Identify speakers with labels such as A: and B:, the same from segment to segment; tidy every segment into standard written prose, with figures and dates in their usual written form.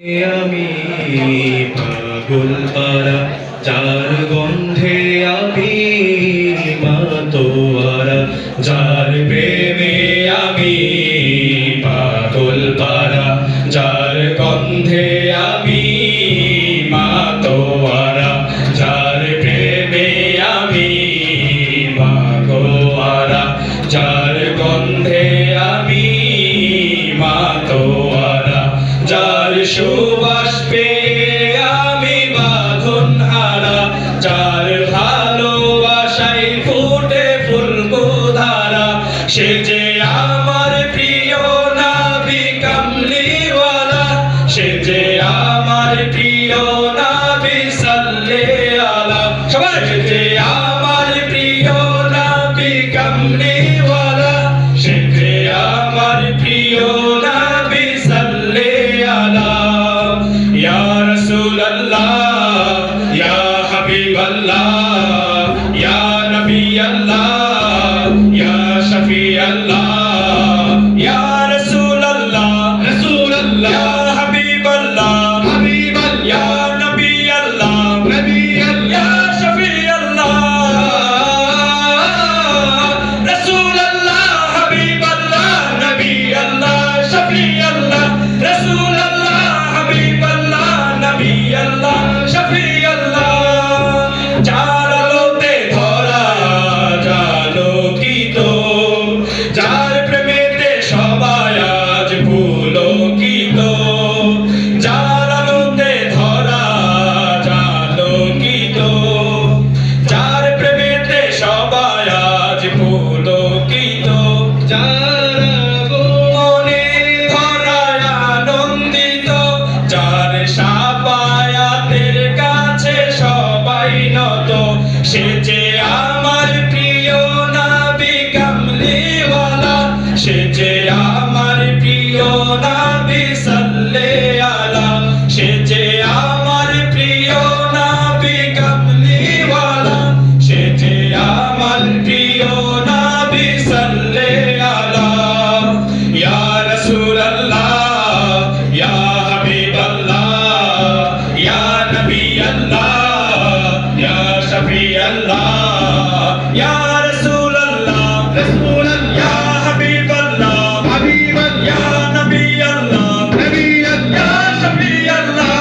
A: আমি পাগল পারা যার গন্ধে আমি মাতোয়ারা যার প্রেমে আমি পাগল পারা যার গন্ধে আমি মাতোয়ারা যার প্রেমে আমি মাতোয়ারা যার গন্ধে আমি মাতোয়ারা যার সুবাস পেয়ে আমি বাঁধন হারা যার ভালোবাসায় ফুটে ফুলধারা সে যে আমার প্রিয় নবী কামলিওয়ালা সে যে আমার প্রিয় নবী সাল্লাল্লাহু আলাইহি সবাই সে যে আমার প্রিয় নবী কামলিওয়ালা সে যে আমার প্রিয় নবী या रसूल अल्लाह या हबीब अल्लाह या नबी अल्लाह या शफी अल्लाह या रसूल अल्लाह या हबीब अल्लाह या नबी अल्लाह या शफी अल्लाह रसूल अल्लाह हबीब अल्लाह नबी अल्लाह शफी अल्लाह रसूल अल्लाह शफी अल्लाह যার আলোতে ধরা জালোকিত যার প্রেমেতে সবাই আজ পুলকিত যার আলোতে ধরা জালোকিত যার প্রেমেতে সবাই আজ পুলকিত যার মনে ধরায় আনন্দিত যার সে যে আমার প্রিয় নবী কামলিওয়ালা সে যে আমার প্রিয় নবী সাল্লাল্লাহু আলাইহি সে যে আমার প্রিয় নবী কামলিওয়ালা সে যে আমার প্রিয় নবী সাল্লাল্লাহু আলাইহি ইয়া রাসূলুল্লাহ ইয়া হাবিবাল্লাহ ইয়া নবী আল্লাহ या शफी अल्लाह या रसूल अल्लाह या हबीब अल्लाह या नबी अल्लाह या शफी अल्लाह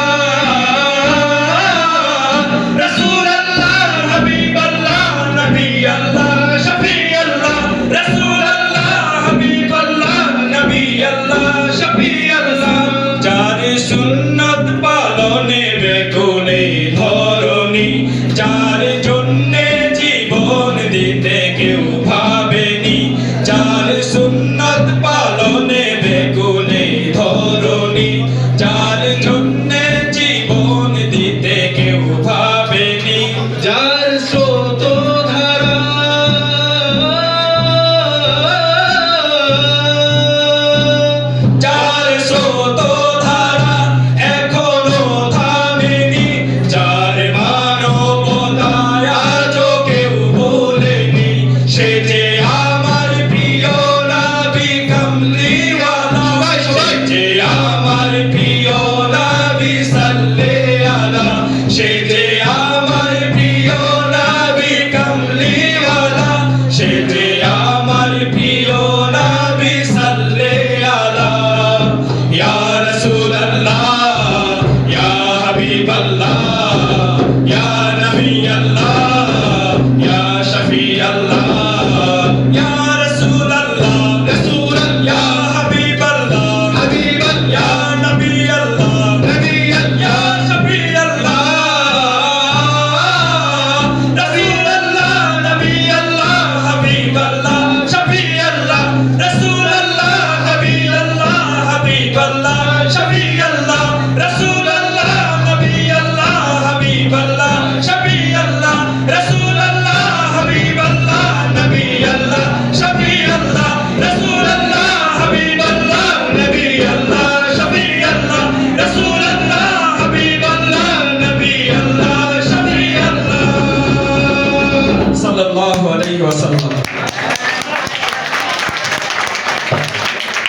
A: रसूल अल्लाह हबीब अल्लाह नबी अल्लाह शफी अल्लाह रसूल अल्लाह हबीब अल्लाह नबी अल्लाह शफी अल्लाह जारी सुन्नत पालने बेकुले धरनी যার জন্যে জীবন দিতে কেউ ভাবেনি যার সুন্নত পালনে বেকুলে ধরনি যার জন্যে জীবন দিতে কেউ ভাবেনি যার স্রোত ধারা যার স্রোত ধারা এখনো থামেনি যার সে যে আমার প্রিয় নবী কামলিওয়ালা সে যে আমার প্রিয় নবী সাল্লাল্লাহু আলাইহি সে যে আমার প্রিয় নবী কামলিওয়ালা সে যে আমার প্রিয় নবী সাল্লাল্লাহু আলাইহি ইয়া রাসূলুল্লাহ ইয়া হাবিবাল্লাহ ইয়া নবী আল্লাহ ইয়া শফি আল্লাহ या रसूल अल्लाह या हबीब अल्लाह या नबी अल्लाह या शफी अल्लाह रसूल अल्लाह नबी अल्लाह हबीब अल्लाह शफी अल्लाह रसूल अल्लाह नबी अल्लाह हबीब अल्लाह